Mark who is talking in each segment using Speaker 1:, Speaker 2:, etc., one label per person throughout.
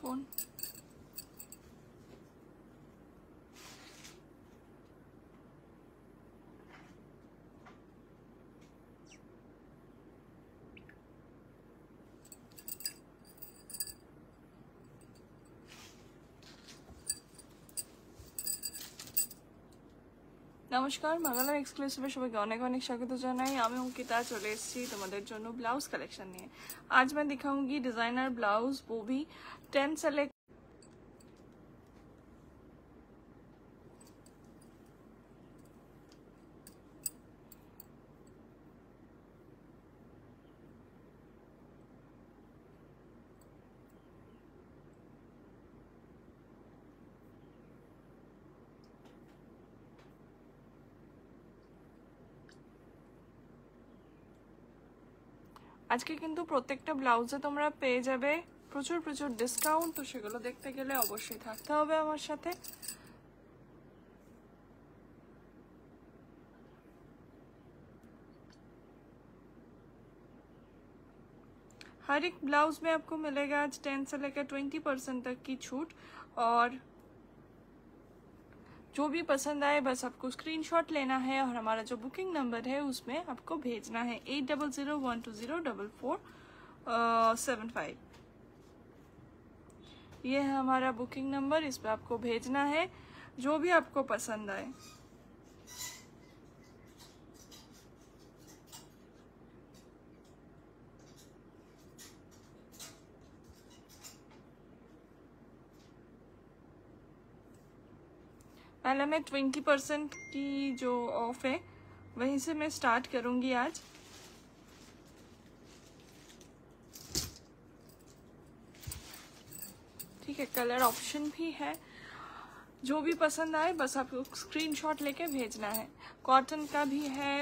Speaker 1: Phone. নমস্কার, বাংলা এক্সক্লুসিভে সবাইকে অনেক অনেক स्वागत জানাই। আমি অঙ্কিতা চলে এসেছি তোমাদের জন্য ব্লাউজ কালেকশন নিয়ে। आज मैं दिखाऊंगी डिजाइनर ब्लाउज, वो भी 10 सेलेक्ट। আজকে কিন্তু প্রত্যেকটা ব্লাউজে তোমরা পেয়ে যাবে প্রচুর প্রচুর ডিসকাউন্ট, তো সেগুলো দেখতে গেলে অবশ্যই থাকতে হবে আমার সাথে। हर एक ब्लाउज में आपको मिलेगा आज 10 से लेकर 20% तक की छूट, और जो भी पसंद आए बस आपको स्क्रीनशॉट लेना है और हमारा जो बुकिंग नंबर है उसमें आपको भेजना है 8001204475। ये है हमारा बुकिंग नंबर, इस पर आपको भेजना है जो भी आपको पसंद आए। पहले मैं 20% की जो ऑफ है वहीं से मैं स्टार्ट करूंगी आज। ठीक है, कलर ऑप्शन भी है, जो भी पसंद आए बस आपको स्क्रीनशॉट लेके भेजना है। कॉटन का भी है,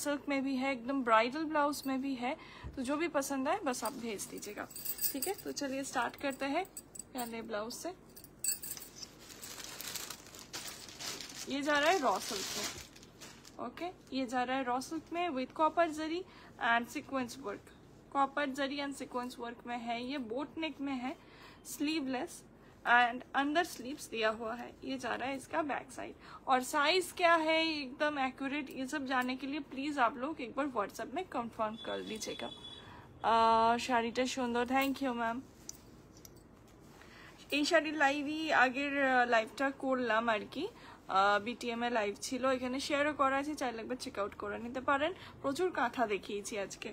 Speaker 1: सिल्क में भी है, एकदम ब्राइडल ब्लाउज में भी है, तो जो भी पसंद आए बस आप भेज दीजिएगा। ठीक है, तो चलिए स्टार्ट करते हैं पहले ब्लाउज से। ये जा रहा है रॉ सिल्क में। ओके, ये जा रहा है रॉ सिल्क में with copper zari and sequence work. Copper zari and sequence work में है, ये बोट नेक में है, स्लीवलेस एंड अंदर स्लीव्स दिया हुआ है। ये जा रहा है इसका बैक साइड, और साइज क्या है एकदम एक्यूरेट ये सब जानने के लिए प्लीज आप लोग एक बार व्हाट्सएप में कंफर्म कर लीजिएगा। শাড়িটা সুন্দর, থ্যাংক ইউ ম্যাম। এই শাড়ির লাইভই আগের লাইভটা করলাম আর কি, বিটিএম এ লাইভ ছিল, এখানে শেয়ারও করা আছে, চাইলে একবার চেক আউট করে নিতে পারেন। প্রচুর কাঁথা দেখিয়েছি আজকে।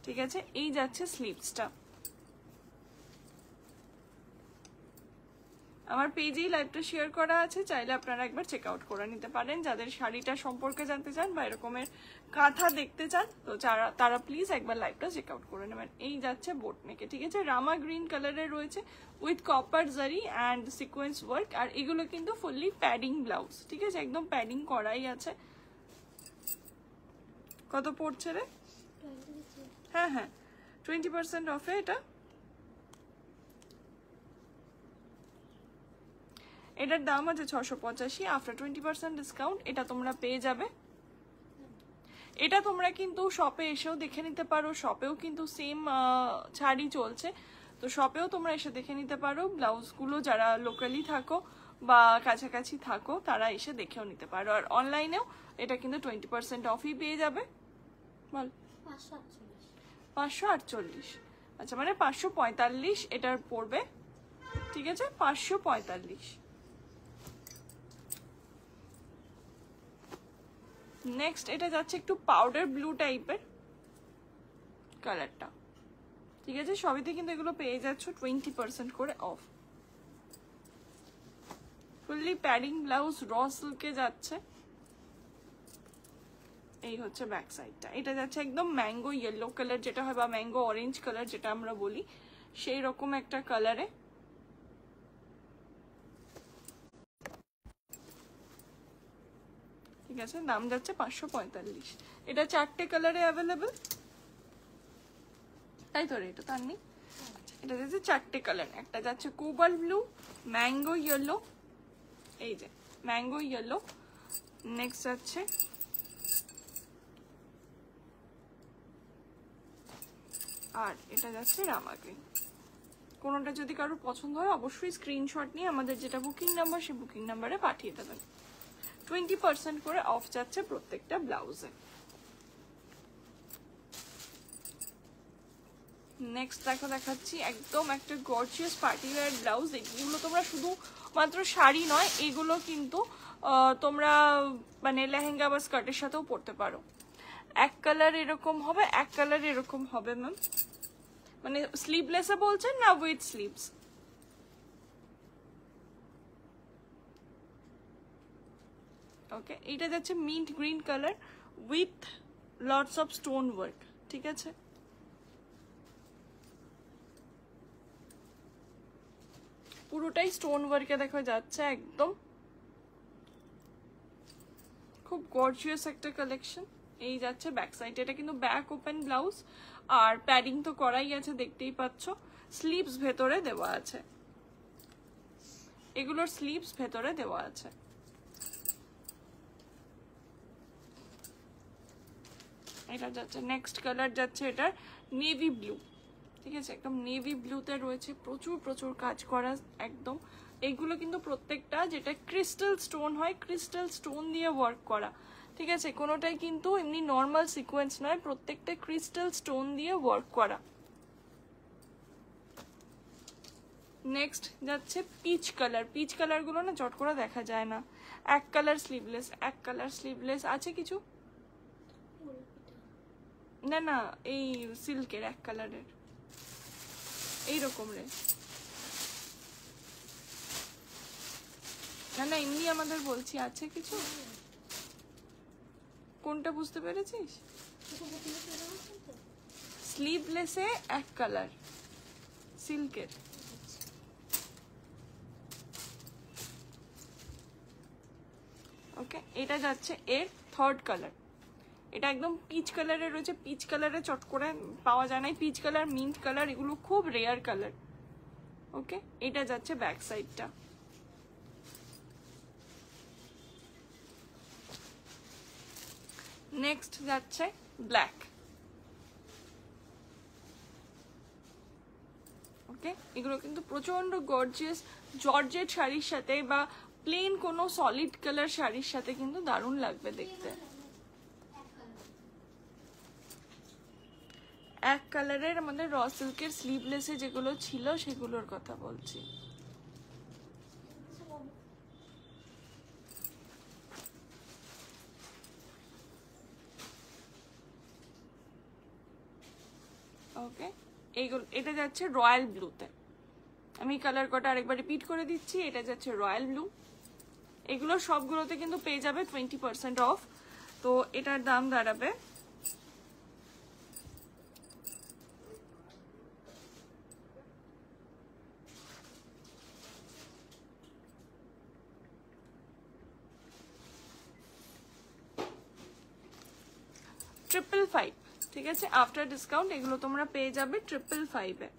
Speaker 1: ঠিক আছে, এই যাচ্ছে স্লিভসটা। আমার পেজেই লাইভটা শেয়ার করা আছে, চাইলে আপনারা একবার চেক আউট করে নিতে পারেন। যাদের শাড়িটা সম্পর্কে জানতে চান বা এরকমের কাঁথা দেখতে চান তো তারা প্লিজ একবার লাইভটা চেক আউট করে নেবেন। এই যাচ্ছে বোট নেকে। ঠিক আছে, রামা গ্রিন কালারের রয়েছে উইথ কপার জারি অ্যান্ড সিকোয়েন্স ওয়ার্ক, আর এগুলো কিন্তু ফুললি প্যাডিং ব্লাউজ। ঠিক আছে, একদম প্যাডিং করাই আছে। কত পড়ছে রে? হ্যাঁ হ্যাঁ, 20% অফে এটা। এটার দাম আছে 685 আফটার 20% ডিসকাউন্ট। এটা তোমরা পেয়ে যাবে। এটা তোমরা কিন্তু শপে এসেও দেখে নিতে পারো, শপেও কিন্তু সেম ছাড়ই চলছে, তো শপেও তোমরা এসে দেখে নিতে পারো। ব্লাউজগুলো যারা লোকালি থাকো বা কাছাকাছি থাকো তারা এসে দেখেও নিতে পারো, আর অনলাইনেও এটা কিন্তু 20% অফই পেয়ে যাবে। বল 548, আচ্ছা মানে 545 এটার পড়বে। ঠিক আছে, 545। নেক্সট এটা যাচ্ছে একটু পাউডার ব্লু টাইপের কালারটা। ঠিক আছে, সবইতে কিন্তু এগুলো পেয়ে যাচ্ছ 20% করে অফ। ফুললি প্যাডিং ব্লাউজ, র সিল্কে যাচ্ছে। এই হচ্ছে ব্যাক সাইডটা। এটা যাচ্ছে একদম ম্যাঙ্গো ইয়েলো কালার যেটা হয়, বা ম্যাঙ্গো অরেঞ্জ কালার যেটা আমরা বলি, সেই রকম একটা কালারে। ঠিক আছে, দাম যাচ্ছে 545। এটা 4টে কালারে অ্যাভেলেবেল, তাই তো রে? এটা তার নেই। এটা যাচ্ছে 4টে কালার, একটা যাচ্ছে কোবাল্ট ব্লু, ম্যাঙ্গো ইয়েলো, এই যে ম্যাঙ্গো ইয়েলো, নেক্সট যাচ্ছে আর এটা যাচ্ছে রামা গ্রিন। কোনোটা যদি কারোর পছন্দ হয় অবশ্যই স্ক্রিনশট নিয়ে আমাদের যেটা বুকিং নাম্বার সেই বুকিং নাম্বারে পাঠিয়ে দেবেন। 20% করে অফ যাচ্ছে প্রত্যেকটা ব্লাউজে। নেক্সট দেখাচ্ছি একদম একটা গর্জিয়াস পার্টি ওয়্যার ব্লাউজ। এগুলো তোমরা শুধু মাত্র শাড়ি নয়, এগুলো কিন্তু তোমরা মানে লেহেঙ্গা বা স্কার্টের সাথেও পরতে পারো। এক কালার এরকম হবে, এক কালার এরকম হবে ম্যাম। মানে স্লিভলেসে বলছেন না উইথ স্লিভস? ওকে, এটা যাচ্ছে mint green colour with lots of stone work, ঠিক আছে? পুরোটাই স্টোন ওয়ার্কে দেখো যাচ্ছে একদম, খুব গর্জিয়াস একটা কালেকশন। এই যাচ্ছে ব্যাক সাইড, এটা কিন্তু ব্যাক ওপেন ব্লাউজ, আর প্যাডিং তো করাই আছে দেখতেই পাচ্ছ। স্লিভস ভেতরে দেওয়া আছে, এগুলোর স্লিভস ভেতরে দেওয়া আছে। এটা যাচ্ছে নেক্সট কালার যাচ্ছে এটার নেভি ব্লু, ঠিক আছে? একদম নেভি ব্লুতে রয়েছে প্রচুর প্রচুর কাজ করা একদম। এইগুলো কিন্তু প্রত্যেকটা যেটা ক্রিস্টাল স্টোন হয়, ক্রিস্টাল স্টোন দিয়ে ওয়ার্ক করা, ঠিক আছে? কোনোটাই কিন্তু এমনি নর্মাল সিকোয়েন্স নয়, প্রত্যেকটা ক্রিস্টাল স্টোন দিয়ে ওয়ার্ক করা। নেক্সট যাচ্ছে পিচ কালার। পিচ কালার গুলো না চট করে দেখা যায় না। এক কালার স্লিভলেস, এক কালার স্লিভলেস আছে কিছু না, না এই সিল্কের এক কালারের এইরকম রে, না না এমনি আমাদের বলছি আছে কিছু। কোনটা বুঝতে পেরেছিস? স্লিভলেসে এক কালার সিল্কের। ওকে, এটা যাচ্ছে এর থার্ড কালার। এটা একদম পিচ কালারে রয়েছে, পিচ কালারে চট করে পাওয়া যায় না। পিচ কালার, মিন্ট কালার এগুলো খুব রেয়ার কালার। ওকে, এটা যাচ্ছে ব্যাক সাইডটা। নেক্সট যাচ্ছে ব্ল্যাক। ওকে, এগুলো কিন্তু প্রচন্ড গর্জিয়াস জর্জেট শাড়ির সাথে বা প্লেন কোনো সলিড কালার শাড়ির সাথে কিন্তু দারুণ লাগবে দেখতে। এক কালারের আমাদের র সিল্কের স্লিভলেসে যেগুলো ছিল সেগুলোর কথা বলছি। ওকে, এইগুলো এটা যাচ্ছে রয়্যাল ব্লুতে। আমি কালার কটা আরেকবার রিপিট করে দিচ্ছি, এটা যাচ্ছে রয়্যাল ব্লু। এগুলো সবগুলোতে কিন্তু পেয়ে যাবে 20% অফ। তো এটার দাম দাঁড়াবে $555, ঠিক আছে? আফটার ডিসকাউন্ট এগুলো তোমরা পেয়ে যাবে $555 এ।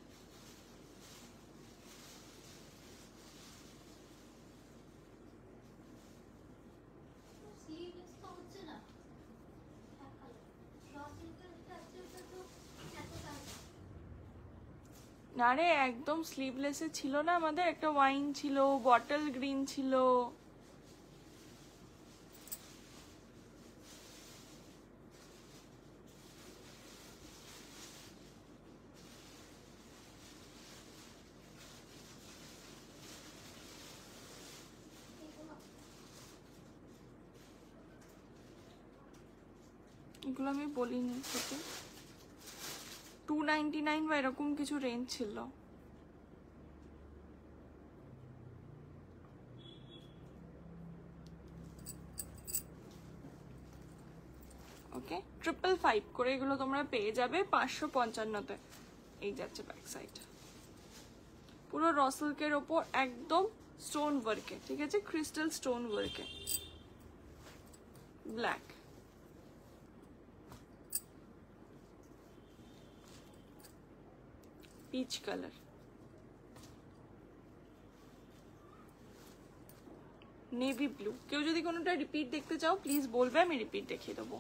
Speaker 1: না রে, একদম স্লিভলেসে ছিল না আমাদের, একটা ওয়াইন ছিল, বটল গ্রিন ছিল। এগুলো আমি বলিনি তোকে, 299 বা এরকম কিছু রেঞ্জ ছিল। ওকে, 555 করে এগুলো তোমরা পেয়ে যাবে 555-তে। এই যাচ্ছে ব্যাক সাইড, পুরো র সিল্কের ওপর একদম স্টোন ওয়ার্কে, ঠিক আছে? ক্রিস্টাল স্টোন ওয়ার্কে। Black, pitch colour, navy blue. क्यों যদি কোনোটা রিপিট দেখতে চাও প্লিজ বলবে, আমি রিপিट দেখিয়ে দেবো।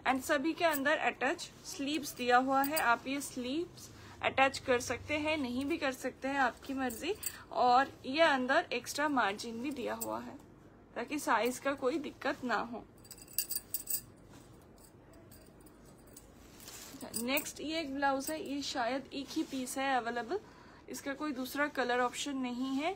Speaker 1: एंड सभी के अंदर अटैच स्लीव्स दिया हुआ है, आप ये स्लीव्स अटैच कर सकते हैं, नहीं भी कर सकते हैं, आपकी मर्जी। और ये अंदर एक्स्ट्रा मार्जिन भी दिया हुआ है ताकि साइज का कोई दिक्कत ना हो। नेक्स्ट ये एक ब्लाउज है, ये शायद एक ही पीस है अवेलेबल, इसका कोई दूसरा कलर ऑप्शन नहीं है।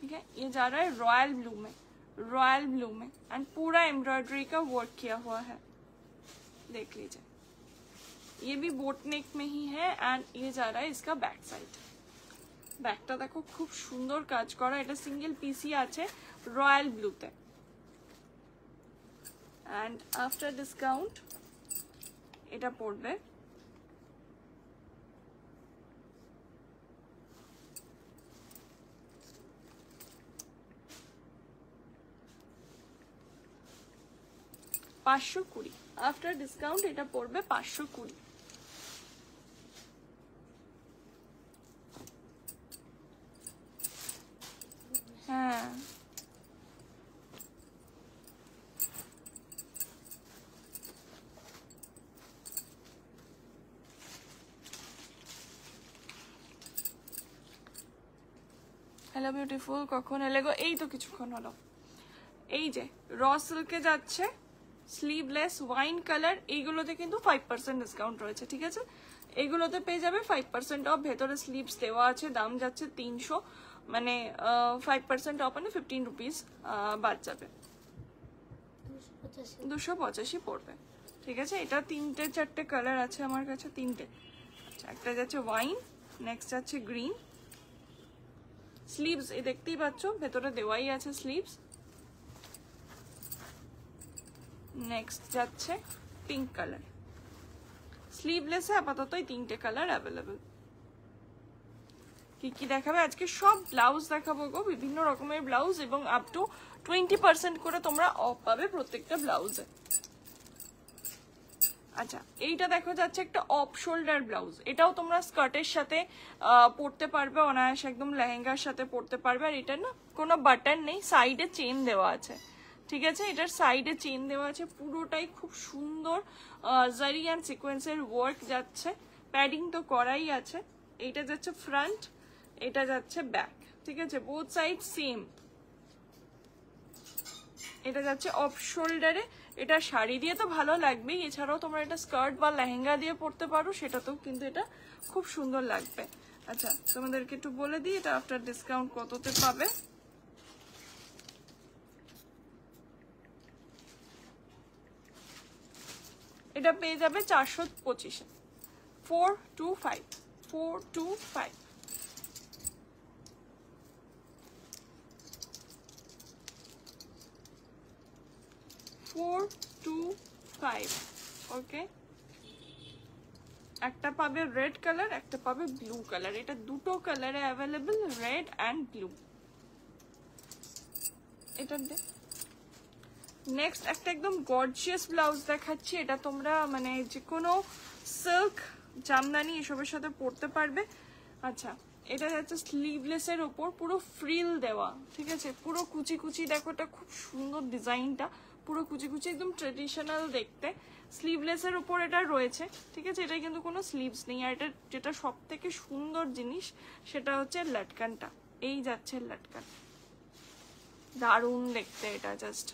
Speaker 1: ठीक है, ये जा रहा है रॉयल ब्लू में, रॉयल ब्लू में, एंड पूरा एम्ब्रॉयडरी का वर्क किया हुआ है, देख लीजिए। ये भी बोट नेक में ही है एंड ये जा रहा है इसका बैक साइड। ব্যাকটা দেখো খুব সুন্দর কাজ করা, এটা সিঙ্গেল পিসই আছে রয়্যাল ব্লুতে। এন্ড আফটার ডিসকাউন্ট এটা পড়বে 520। আফটার ডিসকাউন্ট এটা পড়বে 520। হ্যাঁ হ্যালো বিউটিফুল, কখন এলে গো? এই তো কিছুক্ষণ হলো। এই যে র সিল্কে যাচ্ছে স্লিভলেস ওয়াইন কালার, এইগুলোতে কিন্তু 5% ডিসকাউন্ট রয়েছে। ঠিক আছে, এইগুলোতে পেয়ে যাবে 5% অফ, ভেতরে স্লিভস দেওয়া আছে, দাম যাচ্ছে 300, মানে 5% অফ মানে 15 রুপিস বাদ যাবে, 285 পড়বে। ঠিক আছে, এটা 3-4টে কালার আছে আমার কাছে, 3টে। আচ্ছা, একটা যাচ্ছে ওয়াইন, নেক্সট যাচ্ছে গ্রিন, স্লিভস এই দেখতেই পাচ্ছ ভেতরে দেওয়াই আছে স্লিভস। নেক্সট যাচ্ছে পিঙ্ক কালার, স্লিভলেসে আপাতত এই 3টে কালার অ্যাভেলেবল। কি কি দেখাবে আজকে? সব ব্লাউজ দেখাবো গো, বিভিন্ন রকমের ব্লাউজ, এবং আপ টু 20% করে তোমরা অফ পাবে প্রত্যেকটা ব্লাউজে। আচ্ছা, এইটা দেখো যাচ্ছে একটা অফ শোল্ডার ব্লাউজ, এটাও তোমরা স্কার্টের সাথে পরতে পারবে অনায়াসে, একদম লেহেঙ্গার সাথে পরতে পারবে। আর এটা না কোনো বাটন নেই, সাইডে চেন দেওয়া আছে। ঠিক আছে, এটার সাইডে চেন দেওয়া আছে, পুরোটাই খুব সুন্দর জারি অ্যান্ড সিকোয়েন্সের ওয়ার্ক যাচ্ছে, প্যাডিং তো করাই আছে। এইটা যাচ্ছে ফ্রন্ট, এটা যাচ্ছে ব্যাক। ঠিক আছে, বোথ সাইড সেম। এটা যাচ্ছে অফ শোল্ডারে, এটা শাড়ি দিয়ে তো ভালো লাগবেই, এছাড়াও তোমরা এটা স্কার্ট বা লেহেঙ্গা দিয়ে পরতে পারো, সেটাতেও কিন্তু এটা খুব সুন্দর লাগবে। আচ্ছা, তোমাদেরকে একটু বলে দিই এটা আফটার ডিসকাউন্ট কততে পাবে। এটা পেয়ে যাবে 425, 425, 425। ওকে, একটা পাবে রেড কালার, একটা পাবে ব্লু কালার, এটা দুটো কালারে অ্যাভেলেবল, রেড অ্যান্ড ব্লু। এটা নেক্সট একটা একদম গর্জিয়াস ব্লাউজ দেখাচ্ছি, এটা তোমরা মানে যে কোনো সিল্ক, জামদানি এসবের সাথে পরতে পারবে। আচ্ছা, এটা যাচ্ছে স্লিভলেসের ওপর পুরো ফ্রিল দেওয়া। ঠিক আছে, পুরো কুচি কুচি, দেখো এটা খুব সুন্দর ডিজাইনটা, পুরো কুচি কুচি, একদম ট্রেডিশনাল দেখতে। স্লিভলেসের উপর এটা রয়েছে। ঠিক আছে, এটা কিন্তু কোনো স্লিভস নেই। আর এটা যেটা সব থেকে সুন্দর জিনিস সেটা হচ্ছে লটকানটা, এই যাচ্ছে লটকান, দারুণ দেখতে এটা জাস্ট।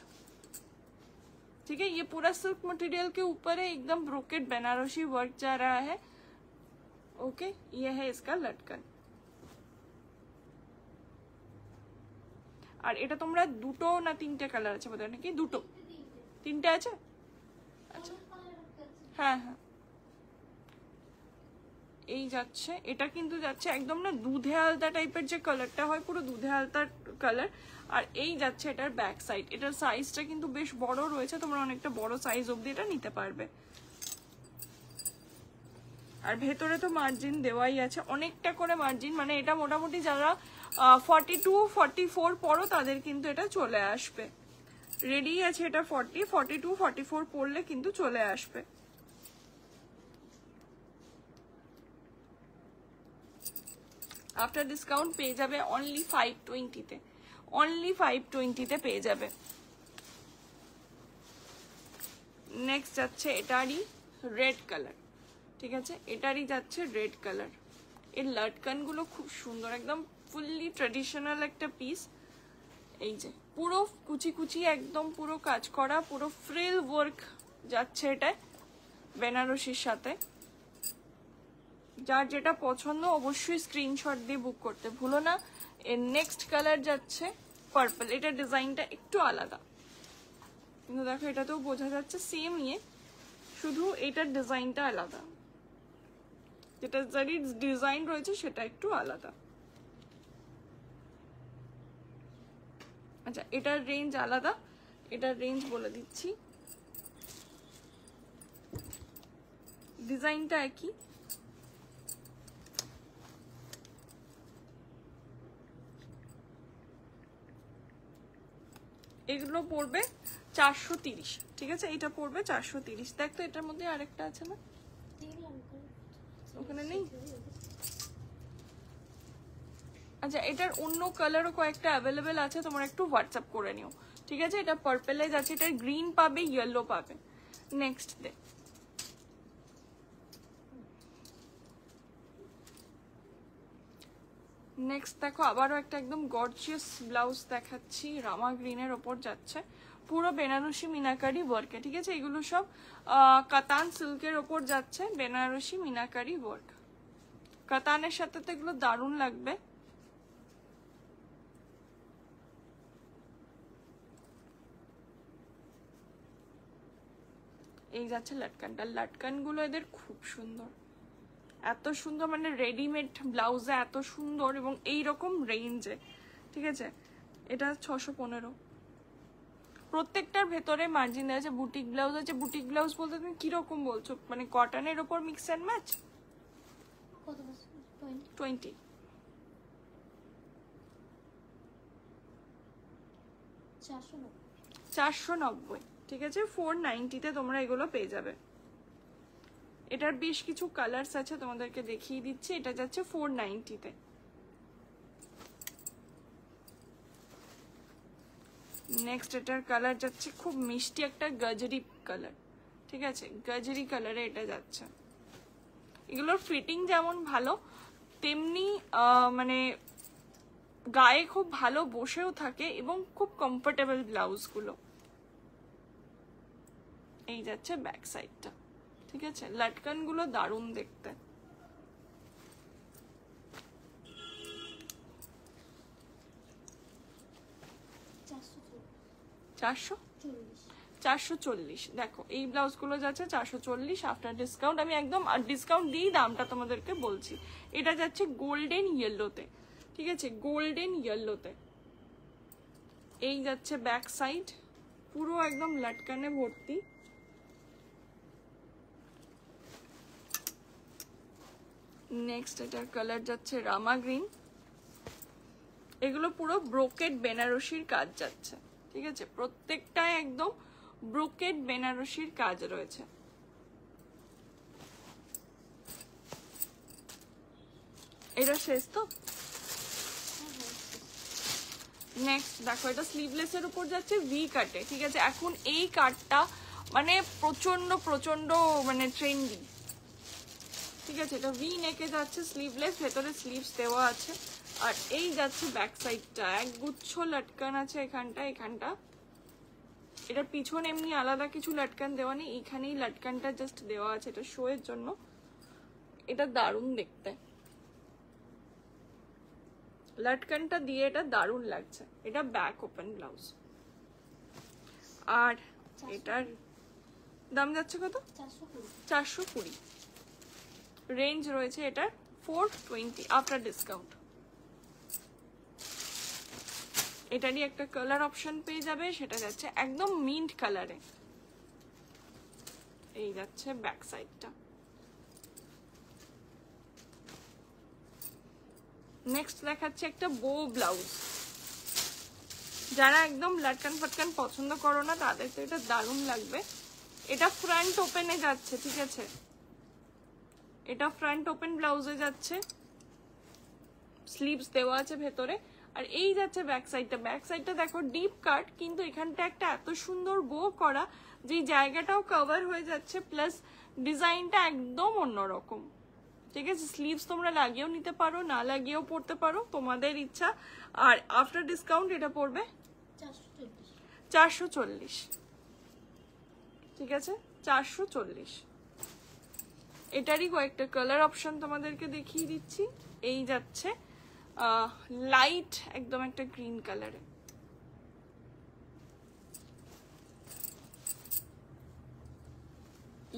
Speaker 1: ठीक है, ये पूरा सिल्क मटेरियल के ऊपर है, एकदम ब्रोकेट बनारसी वर्क जा रहा है। ओके, ये है इसका लटकन। আর এটা তোমরা দুটো না তিনটে কালার আছে বোধহয়, নাকি দুটো তিনটে আছে? আচ্ছা, হ্যাঁ হ্যাঁ, এই যাচ্ছে, এটা কিন্তু যাচ্ছে একদম না দুধে আলতা টাইপের যে কালারটা হয়, পুরো দুধে আলতার কালার। আর এই যাচ্ছে এটার ব্যাক সাইড, এটার সাইজটা কিন্তু বেশ বড় রয়েছে, তোমরা অনেকটা বড় সাইজ অবধি এটা নিতে পারবে। আর ভেতরে তো মার্জিন দেওয়াই আছে, অনেকটা করে মার্জিন, মানে এটা মোটামুটি যারা 42-44 পরো তাদের কিন্তু এটা চলে আসবে, রেডি আছে এটা 42-44 পরলে কিন্তু চলে আসবে। আফটার ডিসকাউন্ট পেয়ে যাবে অনলি 520-তে, অনলি 520-তে পেয়ে যাবে। নেক্সট যাচ্ছে এটারই রেড কালার, ঠিক আছে, এটারই যাচ্ছে রেড কালার। এর লাটকান গুলো খুব সুন্দর, একদম ফুললি ট্রেডিশনাল একটা পিস। এই যে পুরো কুচি কুচি একদম পুরো কাজ করা, পুরো ফ্রিল ওয়ার্ক যাচ্ছে এটা বেনারসির সাথে। যার যেটা পছন্দ অবশ্যই স্ক্রিনশট দিয়ে বুক করতে ভুলো না। এর নেক্সট কালার যাচ্ছে পার্পল। এটা ডিজাইনটা একটু আলাদা, কিন্তু দেখো এটাতেও বোঝা যাচ্ছে সেম ইয়ে, শুধু এটার ডিজাইনটা আলাদা, যেটা জারির ডিজাইন রয়েছে সেটা একটু আলাদা। আচ্ছা এটার রেঞ্জ আলাদা, এটার রেঞ্জ বলে দিচ্ছি, ডিজাইনটা একই। এগুলো পড়বে 430, ঠিক আছে, এটা পড়বে 430। দেখ তো এটার মধ্যে আরেকটা আছে না, ওখানে নেই? আচ্ছা এটার অন্য কালারও কয়েকটা অ্যাভেলেবেল আছে, তোমরা একটু হোয়াটসঅ্যাপ করে নিও, ঠিক আছে। এটা পার্পেলে যাচ্ছে, এটা গ্রিন পাবে, ইয়েলো পাবে। নেক্সট দে, নেক্সট দেখো আবারও একটা একদম গর্জিয়াস ব্লাউজ দেখাচ্ছি, রামা গ্রিনের ওপর যাচ্ছে, পুরো বেনারসি মিনাকারি ওয়ার্কে, ঠিক আছে। এগুলো সব কাতান সিল্কের ওপর যাচ্ছে, বেনারসি মিনাকারি ওয়ার্ক। কাতানের সাথে তো এগুলো দারুণ লাগবে। এই যাচ্ছে লাটকানটা, লাটকান গুলো এদের খুব সুন্দর, এত সুন্দর, মানে রেডিমেড ব্লাউজে এত সুন্দর, এবং এই রকম রেঞ্জে, ঠিক আছে। এটা 615। প্রত্যেকটার ভেতরে মার্জিন দেওয়া আছে, বুটিক ব্লাউজ আছে। বুটিক ব্লাউজ বলতে তুমি কিরকম বলছো, মানে কটনের ওপর মিক্স অ্যান্ড ম্যাচ? 20। $490, ঠিক আছে। 490-তে তোমরা এগুলো পেয়ে যাবে। এটার বেশ কিছু কালার্স আছে, তোমাদেরকে দেখিয়ে দিচ্ছি। এটা যাচ্ছে 490-তে। নেক্সট এটার কালার যাচ্ছে খুব মিষ্টি একটা গাজরি কালার, ঠিক আছে, গাজরি কালারে এটা যাচ্ছে। এগুলোর ফিটিং যেমন ভালো, তেমনি মানে গায়ে খুব ভালো বসেও থাকে, এবং খুব কমফোর্টেবল ব্লাউজগুলো। এই যাচ্ছে ব্যাক সাইডটা, ঠিক আছে। লাটকান গুলো দারুণ দেখতে। $440। দেখো এই ব্লাউজ গুলো যাচ্ছে 440 আফটার ডিসকাউন্ট। আমি একদম ডিসকাউন্ট দিয়ে দামটা তোমাদেরকে বলছি। এটা যাচ্ছে গোল্ডেন ইয়েলোতে, ঠিক আছে, গোল্ডেন ইয়েলোতে। এই যাচ্ছে ব্যাক সাইড, পুরো একদম লাটকানে ভর্তি। নেক্সট এটার কালার যাচ্ছে রামা গ্রিন। এগুলো পুরো ব্রোকেড বেনারসির কাজ যাচ্ছে, ঠিক আছে, প্রত্যেকটায় একদম ব্রোকেড বেনারসির কাজ রয়েছে। এটা শেষ তো? নেক্সট দেখো এটা স্লিভলেসের উপর যাচ্ছে ভি কাটে, ঠিক আছে। এখন এই কাটটা মানে প্রচন্ড প্রচন্ড মানে ট্রেন্ডি, ঠিক আছে। এটা ভি নেকে যাচ্ছে, স্লিভলেস, ভেতরে স্লিভস দেওয়া আছে। আর এই যাচ্ছে ব্যাক সাইডটা, এক গুচ্ছ লটকান আছে এখানটা, এখানটা। এটার পিছনে এমনি আলাদা কিছু লটকান দেওয়া নেই, এখানেই লটকানটা জাস্ট দেওয়া আছে, এটা শো এর জন্য। এটা দারুণ দেখতে, লটকানটা দিয়ে এটা দারুণ লাগছে। এটা ব্যাক ওপেন ব্লাউজ। আর এটার দাম যাচ্ছে কত? 420। রেঞ্জ রয়েছে এটার 420 আফটার ডিসকাউন্ট। এটারই একটা কালার অপশন পেয়ে যাবে, সেটা যাচ্ছে একদম মিন্ট কালারে। এই যাচ্ছে ব্যাক সাইডটা। নেক্সট দেখাচ্ছে একটা বো ব্লাউজ। যারা একদম লাটকান ফাটকান পছন্দ করো না তাদের তো এটা দারুণ লাগবে। এটা ফ্রন্ট ওপেনে যাচ্ছে, ঠিক আছে, এটা ফ্রন্ট ওপেন ব্লাউজে যাচ্ছে, স্লিভস দেওয়া আছে ভেতরে। আর এই যাচ্ছে ব্যাক সাইডটা দেখো ডিপ কাট, কিন্তু এখানটা একটা এত সুন্দর বো করা যে জায়গাটাও কভার হয়ে যাচ্ছে, প্লাস ডিজাইনটা একদম অন্যরকম। ঠিক আছে, স্লিভস তোমরা লাগিয়েও নিতে পারো, না লাগিয়েও পরতে পারো, তোমাদের ইচ্ছা। আর আফটার ডিসকাউন্ট এটা পড়বে 440। ঠিক আছে, 440। এটারই কয়েকটা কালার অপশন তোমাদেরকে দেখিয়ে দিচ্ছি। এই যাচ্ছে লাইট একদম একটা গ্রিন কালারে,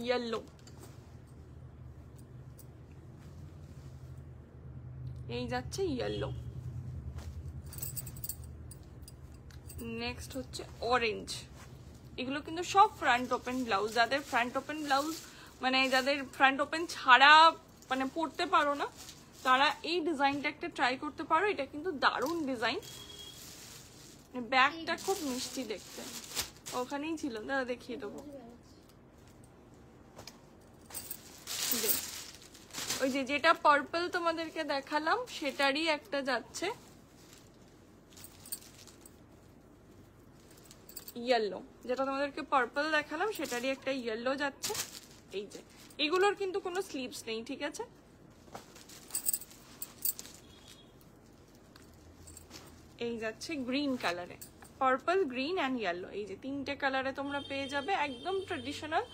Speaker 1: ইয়েলো, এই যাচ্ছে ইয়েলো। নেক্সট হচ্ছে অরেঞ্জ। এগুলো কিন্তু সব ফ্রন্ট ওপেন ব্লাউজ। যাদের ফ্রন্ট ওপেন ব্লাউজ মানে যাদের ফ্রন্ট ওপেন ছাড়া মানে পরতে পারো না, তারা এই ডিজাইনটা একটা ট্রাই করতে পারো। এটা কিন্তু দারুণ ডিজাইন, ব্যাগটা খুব মিষ্টি দেখতে। ওখানেই ছিল, দাদা দেখিয়ে দেবো। ওই যে যেটা পার্পল তোমাদেরকে দেখালাম সেটারই একটা যাচ্ছে ইয়েলো, যেটা তোমাদেরকে পার্পল দেখালাম সেটারই একটা ইয়েলো যাচ্ছে। এই যে এগুলোর কিন্তু কোনো স্লিভস নেই, ঠিক আছে। এই যাচ্ছে গ্রিন কালারে, পার্পল, গ্রিন অ্যান্ড ইয়েলো। এই যে তিনটে কালারে তোমরা পেয়ে যাবে, একদম ট্রেডিশনাল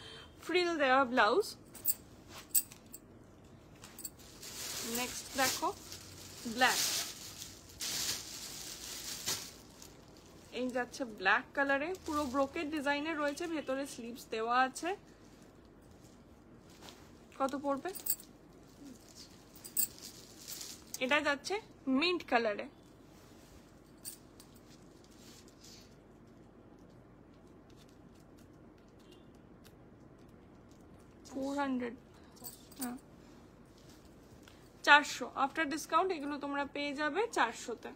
Speaker 1: ফ্রিল দেওয়া ব্লাউজ। নেক্সট দেখো ব্ল্যাক। এই যাচ্ছে ব্ল্যাক কালারে, পুরো ব্রোকেট ডিজাইনের রয়েছে, ভেতরে স্লিভস দেওয়া আছে। কত পড়বে? এটা যাচ্ছে মিন্ট কালারে, হ্যাঁ 400 আফটার ডিসকাউন্ট। এগুলো তোমরা পেয়ে যাবে 400-তে।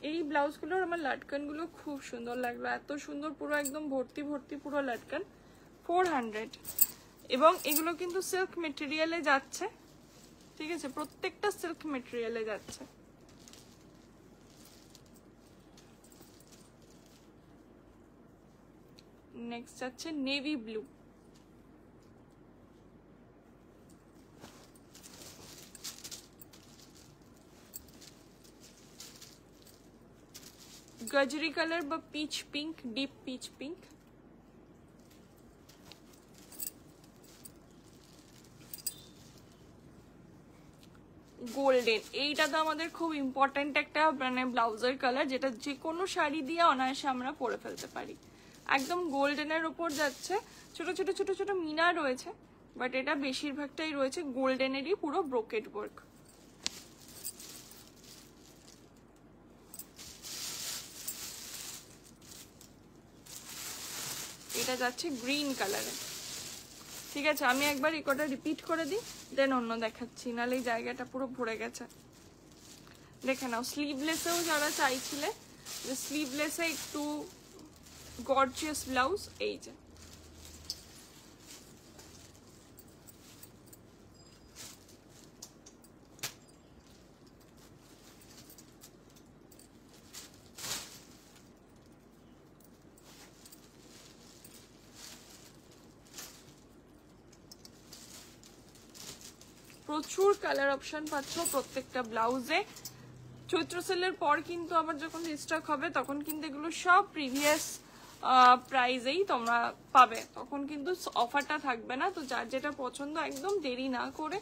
Speaker 1: এই ব্লাউজগুলোর আমার লাটকানগুলো খুব সুন্দর লাগলো, এত সুন্দর, পুরো একদম ভর্তি ভর্তি পুরো লাটকান। 400, এবং এগুলো কিন্তু সিল্ক মেটেরিয়ালে যাচ্ছে, ঠিক আছে, প্রত্যেকটা সিল্ক মেটেরিয়ালে যাচ্ছে। নেক্সট যাচ্ছে নেভি ব্লু। গজরি কালার বা pitch pink, deep pitch pink. Golden, এইটা তো আমাদের খুব ইম্পর্টেন্ট একটা মানে ব্লাউজের কালার, যেটা যে কোনো শাড়ি দিয়ে অনায়াসে আমরা পরে ফেলতে পারি। একদম গোল্ডেনের উপর যাচ্ছে, ছোট ছোট ছোট ছোট মিনা রয়েছে, বাট এটা বেশিরভাগটাই রয়েছে গোল্ডেনেরই পুরো ব্রোকেট ওয়ার্ক। এটা যাচ্ছে গ্রিন কালারে। ঠিক আছে, আমি একবার এই কটা রিপিট করে দিই, দেন অন্য দেখাচ্ছি, নাহলে এই জায়গাটা পুরো ভরে গেছে। দেখে নাও, স্লিভলেসেও যারা চাইছিলে যে স্লিভলেসে একটু গর্জিয়াস ব্লাউজ, এই যে প্রচুর কালার অপশন পাচ্ছ প্রত্যেকটা ব্লাউজে। চৈত্র সেলের পর কিন্তু আবার যখন রিস্টক হবে তখন কিন্তু এগুলো সব প্রিভিয়াস প্রাইজেই তোমরা পাবে, তখন কিন্তু অফারটা থাকবে না। তো যার যেটা পছন্দ একদম দেরি না করে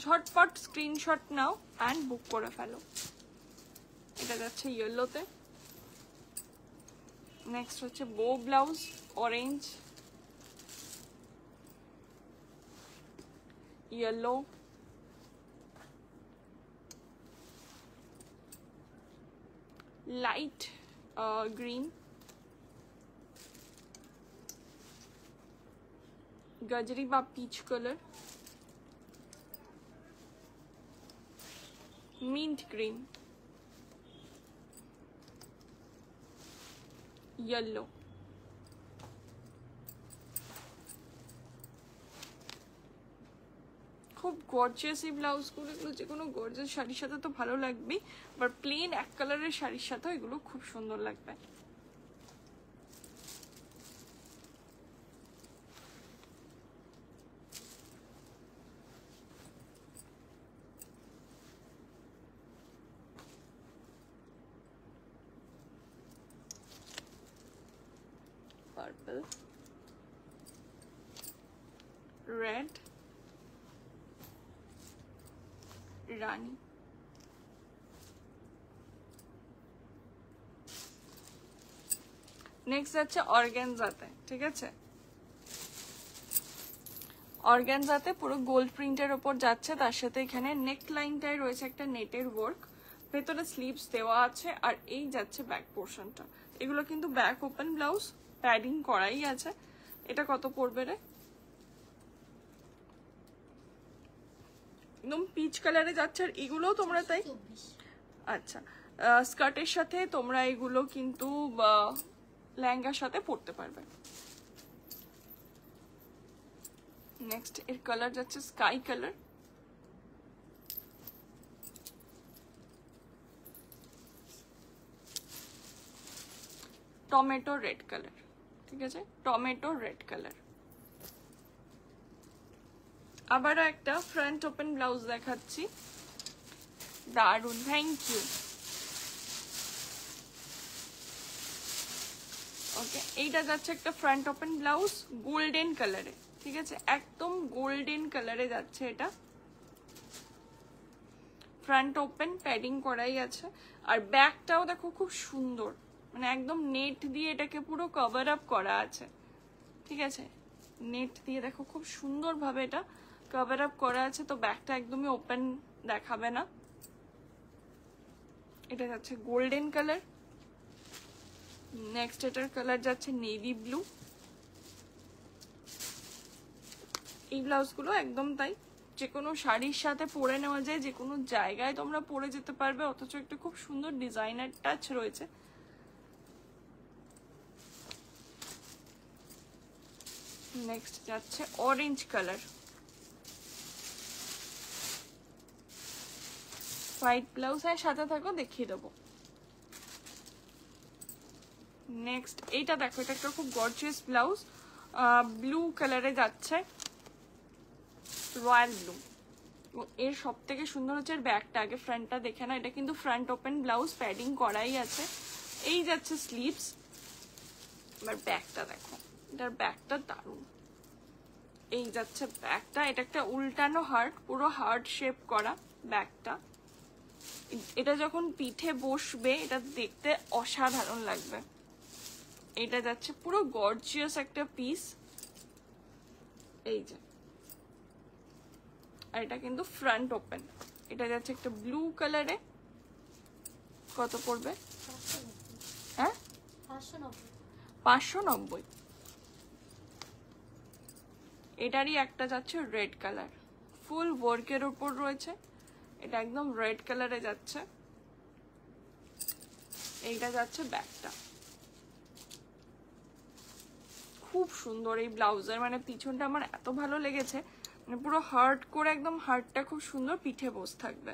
Speaker 1: ঝটপট স্ক্রিনশট নাও অ্যান্ড বুক করে ফেলো। এটা যাচ্ছে ইয়েলোতে। নেক্সট হচ্ছে bow blouse, orange, yellow, light green, গজরি বা peach colour, mint green, yellow, খুব গর্জিয়াস এই ব্লাউজগুলো, এগুলো যে কোনো গর্জিয়াস শাড়ির সাথে তো ভালো লাগবেই, বাট প্লেন এক কালারের শাড়ির সাথেও এগুলো খুব সুন্দর লাগবে। পার্পল, রেড, রানী, নেক্সট যাচ্ছে অর্গানজাতে। ঠিক আছে, অর্গানজাতে পুরো গোল্ড প্রিন্টের ওপর যাচ্ছে, তার সাথে এখানে নেক লাইনটায় রয়েছে একটা নেটের ওয়ার্ক, ভেতরে স্লিভস দেওয়া আছে, আর এই যাচ্ছে ব্যাক পোর্শনটা। এগুলো কিন্তু ব্যাক ওপেন ব্লাউজ, প্যাডিং করাই আছে। এটা কত পড়বে রে? একদম পিচ কালারে যাচ্ছে, আর এগুলোও তোমরা তাই। আচ্ছা, স্কার্টের সাথে তোমরা এগুলো কিন্তু লেহেঙ্গার সাথে পরতে পারবে। নেক্সট এর কালার যাচ্ছে sky colour, tomato red colour. ঠিক আছে, টমেটো রেড কালার। আবারও একটা ফ্রন্ট ওপেন ব্লাউজ দেখাচ্ছি, দারুন, থ্যাংক ইউ। ওকে, এইটা যাচ্ছে একটা ফ্রন্ট ওপেন ব্লাউজ গোল্ডেন কালারে। ঠিক আছে, একদম গোল্ডেন কালারে যাচ্ছে এটা, ফ্রন্ট ওপেন, প্যাডিং করাই আছে। আর ব্যাকটাও দেখো খুব সুন্দর, মানে একদম নেট দিয়ে এটাকে পুরো কভার আপ করা আছে। ঠিক আছে, নেট দিয়ে দেখো খুব সুন্দর ভাবে এটা কভার আপ করা আছে, তো ব্যাকটা একদমই ওপেন দেখাবে না। এটা যাচ্ছে গোল্ডেন কালার। নেক্সট এটার কালার যাচ্ছে নেভি ব্লু। এই ব্লাউজগুলো একদম তাই, যে কোনো শাড়ির সাথে পরে নেওয়া যায়, যে কোনো জায়গায় তোমরা পরে যেতে পারবে, অথচ একটা খুব সুন্দর ডিজাইনার টাচ রয়েছে। নেক্সট যাচ্ছে অরেঞ্জ কালার, হোয়াইট ব্লাউজ, হ্যাঁ সাথে থাকো দেখিয়ে দেবো। নেক্সট এইটা দেখো, এটা একটা খুব গর্জিয়াস ব্লাউজ, ব্লু কালারে যাচ্ছে, রয়্যাল ব্লু। এর সব থেকে সুন্দর হচ্ছে এর ব্যাকটা, আগে ফ্রন্টটা দেখে না। এটা কিন্তু ফ্রন্ট ওপেন ব্লাউজ, প্যাডিং করাই আছে। এই যাচ্ছে স্লিভস, এবার ব্যাকটা দেখো, এটার ব্যাকটা দারুণ। এই যাচ্ছে ব্যাকটা, এটা একটা উল্টানো হার্ট, পুরো হার্ট শেপ করা ব্যাকটা। এটা যখন পিঠে বসবে এটা দেখতে অসাধারণ লাগবে। এটা যাচ্ছে পুরো গর্জিয়াস একটা পিস, এই যে। আর এটা কিন্তু ফ্রন্ট ওপেন। এটা যাচ্ছে একটা ব্লু কালারে, কত পড়বে? হ্যাঁ, 590। এটারই একটা যাচ্ছে রেড কালার, ফুল ওয়ার্কের উপর রয়েছে, এটা একদম রেড কালারে যাচ্ছে। এইটা যাচ্ছে ব্যাকটা, খুব সুন্দর এই ব্লাউজের, মানে পিছনটা আমার এত ভালো লেগেছে, মানে পুরো হার্ট করে, একদম হার্টটা খুব সুন্দর পিঠে বস থাকবে।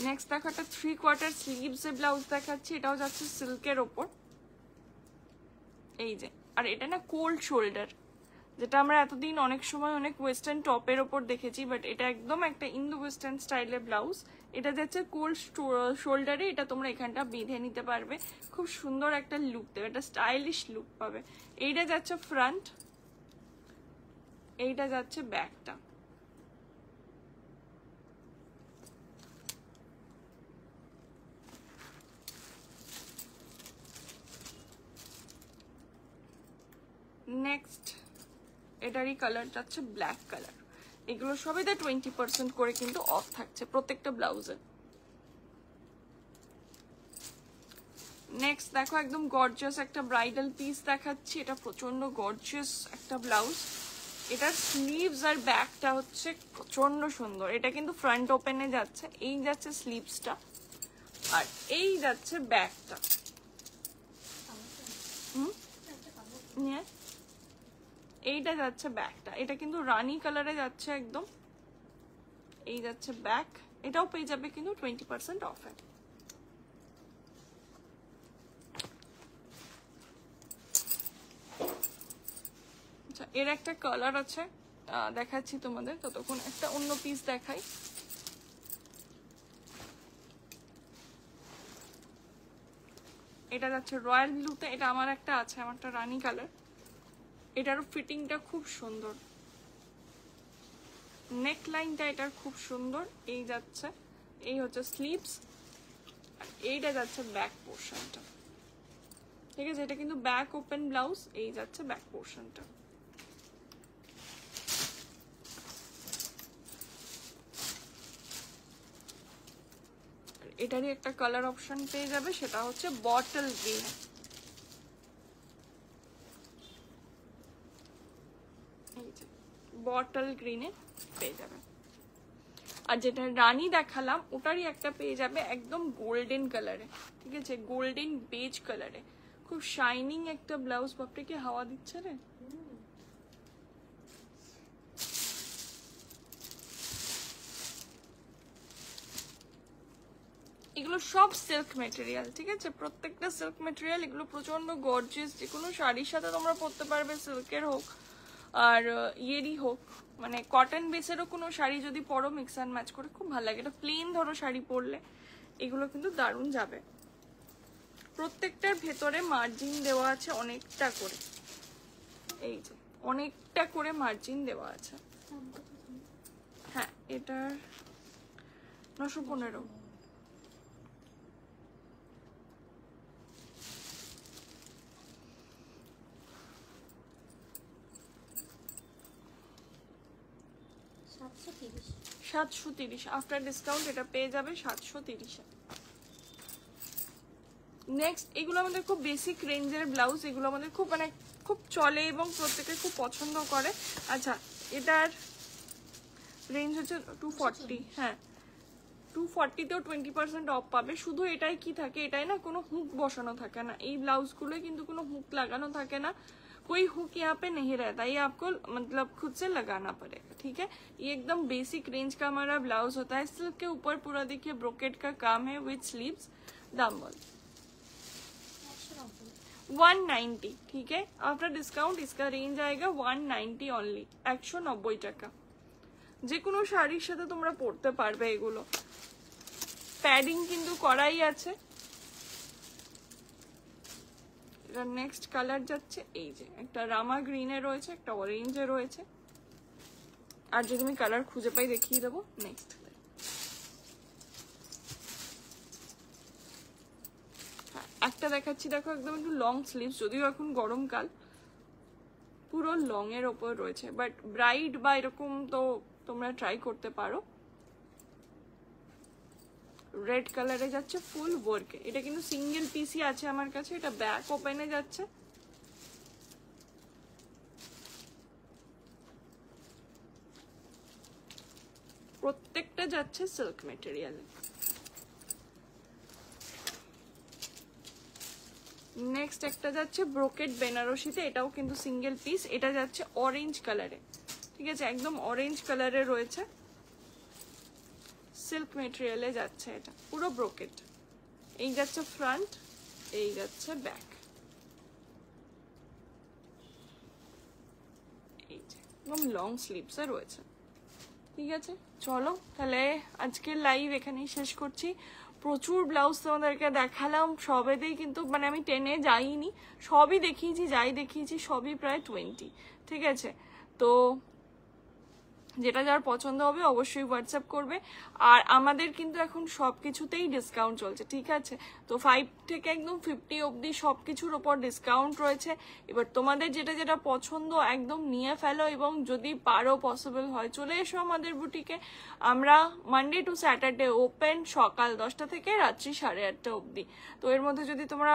Speaker 1: নেক্সট দেখো একটা 3/4 স্লিভস এর ব্লাউজ দেখাচ্ছি, এটাও যাচ্ছে সিল্কের ওপর, এই যে। আর এটা না কোল্ড শোল্ডার, যেটা আমরা এতদিন অনেক সময় অনেক ওয়েস্টার্ন টপের ওপর দেখেছি, বাট এটা একদম একটা ইন্দো ওয়েস্টার্ন স্টাইলের ব্লাউজ। এটা যাচ্ছে কোল্ড শোল্ডারে, এটা তোমরা এখানটা বেঁধে নিতে পারবে, খুব সুন্দর একটা লুক দেবে, একটা স্টাইলিশ লুক পাবে। এইটা যাচ্ছে ফ্রন্ট, এইটা যাচ্ছে ব্যাকটা। নেক্সট এটারই কালার যাচ্ছে ব্ল্যাক কালার। এগুলো সবইতে 20% করে কিন্তু অফ থাকছে প্রত্যেকটা ব্লাউজে। নেক্সট দেখো একদম গর্জিয়াস একটা ব্রাইডাল পিস দেখাচ্ছি, এটা প্রচন্ড গর্জিয়াস একটা ব্লাউজ। এটার স্লিভস আর ব্যাকটা হচ্ছে প্রচন্ড সুন্দর, এটা কিন্তু ফ্রন্ট ওপেনে যাচ্ছে। এই যাচ্ছে স্লিভসটা, আর এই যাচ্ছে ব্যাগটা, এইটা যাচ্ছে ব্যাগটা, এটা কিন্তু রানী কালারে যাচ্ছে একদম। এই যাচ্ছে ব্যাগ, এটাও পেয়ে যাবে কিন্তু 20% অফে। আচ্ছা, এর একটা কালার আছে, দেখাচ্ছি তোমাদের, ততক্ষণ একটা অন্য পিস দেখাই। এটা যাচ্ছে রয়্যাল ব্লুতে, এটা আমার একটা আছে, আমারটা রানী কালার। এটারও ফিটিংটা খুব সুন্দর, নেক লাইনটা এটার খুব সুন্দর। এই যাচ্ছে, এই হচ্ছে স্লিভস, আর এইটা যাচ্ছে ব্যাক পোর্শনটা। ঠিক আছে, এটা কিন্তু ব্যাক ওপেন ব্লাউজ। এই যাচ্ছে ব্যাক পোর্শনটা। এটারই একটা কালার অপশন পেয়ে যাবে, সেটা হচ্ছে বটল গ্রিন। এই যে বটল গ্রিনে পেয়ে যাবে। আর যেটা রানী দেখালাম ওটারই একটা পেয়ে যাবে একদম গোল্ডেন কালারে। ঠিক আছে, গোল্ডেন বেজ কালারে, খুব শাইনিং একটা ব্লাউজ। বাপরে কি হাওয়া দিচ্ছে রে। এগুলো সব সিল্ক মেটেরিয়াল। ঠিক আছে, প্রত্যেকটা সিল্ক মেটেরিয়াল। এগুলো প্রচন্ড গর্জিয়াস, যে কোনো শাড়ির সাথে তোমরা পরতে পারবে, সিল্কের হোক আর ইয়েরই হোক, মানে কটন বেসেরও কোনো শাড়ি যদি পরো মিক্স অ্যান্ড ম্যাচ করে খুব ভালো লাগে। এটা প্লেন ধরো শাড়ি পরলে এগুলো কিন্তু দারুণ যাবে। প্রত্যেকটার ভেতরে মার্জিন দেওয়া আছে অনেকটা করে, এই যে অনেকটা করে মার্জিন দেওয়া আছে। হ্যাঁ, এটার 915। $730 আফটার ডিসকাউন্ট এটা পেয়ে যাবে 730-এ। নেক্সট, এগুলো আমাদের খুব বেসিক রেঞ্জের ব্লাউজ, এগুলো আমাদের খুব মানে খুব চলে এবং প্রত্যেকে খুব পছন্দ করে। আচ্ছা, এটার রেঞ্জ হচ্ছে 240। হ্যাঁ, 240-তেও 20% অফ পাবে। শুধু এটাই কি থাকে, এটাই না কোনো হুক বসানো থাকে না, এই ব্লাউজগুলোই কিন্তু কোনো হুক লাগানো থাকে না। कोई हुक यहाँ पे नहीं रहता, ये आपको मतलब खुद से लगाना पड़ेगा। ठीक है, ये एकदम बेसिक रेंज का हमारा ब्लाउज होता है। सिल्क के ऊपर पूरा देखिए ब्रोकेट का काम है विद स्लीव्स। दाम बोल 190। ठीक है, आफ्टर डिस्काउंट इसका रेंज आएगा 190 ओनली, 190 টাকা। যে কোনো শাড়ির সাথে তোমরা পরতে পারবে এগুলো। প্যাডিং কিন্তু করাই আছে। এটা নেক্সট কালার যাচ্ছে, এই যে একটা রামা গ্রিনে রয়েছে, একটা অরেঞ্জে রয়েছে, আর যদি আমি কালার খুঁজে পাই দেখিয়ে দেবো। নেক্সট একটা দেখাচ্ছি, দেখো একদম একটু লং স্লিভস, যদিও এখন গরমকাল, পুরো লং এর ওপর রয়েছে, বাট ব্রাইড বা এরকম তো তোমরা ট্রাই করতে পারো। রেড কালারে যাচ্ছে ফুল ওয়ার্ক। এটা কিন্তু সিঙ্গেল পিসই আছে আমার কাছে, এটা ব্যাক ওপেনে যাচ্ছে। প্রত্যেকটা যাচ্ছে সিল্ক মেটেরিয়াল। নেক্সট একটা যাচ্ছে ব্রোকেট বেনারসিতে, এটাও কিন্তু সিঙ্গেল পিস। এটা যাচ্ছে অরেঞ্জ কালারে। ঠিক আছে, একদম অরেঞ্জ কালারে রয়েছে, সিল্ক মেটেরিয়ালে যাচ্ছে, এটা পুরো ব্রোকেট। এই যাচ্ছে ফ্রন্ট, এই যাচ্ছে ব্যাক। এই যে একদম লং স্লিভসে রয়েছে। ঠিক আছে, চলো তাহলে আজকের লাইভ এখানেই শেষ করছি। প্রচুর ব্লাউজ তোমাদেরকে দেখালাম, সবেতেই কিন্তু মানে আমি 10-এ যাইনি, সবই দেখিয়েছি, যাই দেখিয়েছি সবই প্রায় 20। ঠিক আছে, তো যেটা যার পছন্দ হবে অবশ্যই হোয়াটসঅ্যাপ করবে। আর আমাদের কিন্তু এখন সব কিছুতেই ডিসকাউন্ট চলছে। ঠিক আছে, তো 5 থেকে একদম 50 অবধি সব কিছুর ওপর ডিসকাউন্ট রয়েছে। এবার তোমাদের যেটা যেটা পছন্দ একদম নিয়ে ফেলো, এবং যদি পারো পসিবল হয় চলে এসো আমাদের বুটিকে। আমরা মানডে টু স্যাটারডে ওপেন, সকাল 10টা থেকে রাত্রি 8:30 অবধি। তো এর মধ্যে যদি তোমরা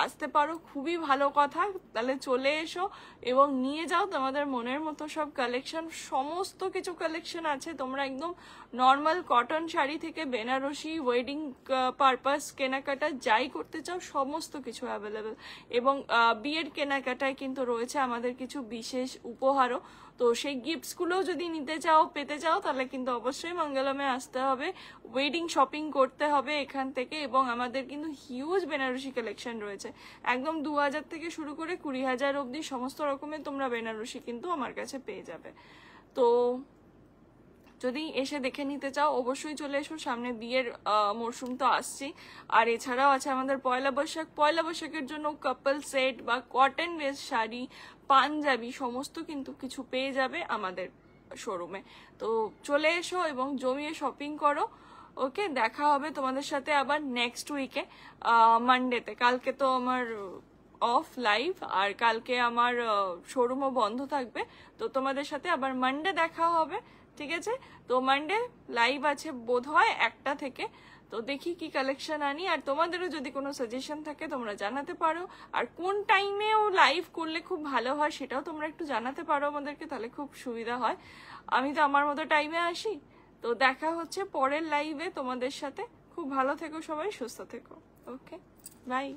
Speaker 1: আসতে পারো, খুবই ভালো কথা। তাহলে চলে এসো এবং নিয়ে যাও তোমাদের মনের মতো সব কালেকশন, সমস্ত কিছু কালেকশন আছে। তোমরা একদম নর্মাল কটন শাড়ি থেকে বেনারসি, ওয়েডিং পারপাস কেনাকাটা যাই করতে চাও সমস্ত কিছু অ্যাভেলেবেল। এবং বিয়ের কেনাকাটায় কিন্তু রয়েছে আমাদের কিছু বিশেষ উপহারও। তো সেই গিফটসগুলোও যদি নিতে চাও, পেতে চাও, তাহলে কিন্তু অবশ্যই মঙ্গলমে আসতে হবে, ওয়েডিং শপিং করতে হবে এখান থেকে। এবং আমাদের কিন্তু হিউজ বেনারসি কালেকশন রয়েছে, একদম 2000 থেকে শুরু করে 20,000 অবধি সমস্ত রকমের তোমরা বেনারসি কিন্তু আমার কাছে পেয়ে যাবে। তো যদি এসে দেখে নিতে চাও অবশ্যই চলে এসো, সামনে বিয়ের মরশুম তো আসছে। আর এছাড়াও আছে আমাদের পয়লা বৈশাখ। পয়লা বৈশাখের জন্য কাপল সেট বা কটন বেস শাড়ি, পাঞ্জাবি সমস্ত কিন্তু কিছু পেয়ে যাবে আমাদের শোরুমে। তো চলে এসো এবং জমিয়ে শপিং করো। ওকে, দেখা হবে তোমাদের সাথে আবার নেক্সট উইকে মানডেতে। কালকে তো আমার অফ লাইভ, আর কালকে আমার শোরুমও বন্ধ থাকবে। তো তোমাদের সাথে আবার মানডে দেখা হবে, ঠিক আছে? তো মানডে লাইভ আছে বোধহয় 1টা থেকে। তো দেখি কি কালেকশন আনি। আর তোমাদেরও যদি কোনো সাজেশন থাকে তোমরা জানাতে পারো, আর কোন টাইমেও লাইভ করলে খুব ভালো হয় সেটাও তোমরা একটু জানাতে পারো আমাদেরকে, তাহলে খুব সুবিধা হয়। আমি তো আমার মতো টাইমে আসি। তো দেখা হচ্ছে পরের লাইভে তোমাদের সাথে। খুব ভালো থেকো সবাই, সুস্থ থেকো। ওকে, বাই।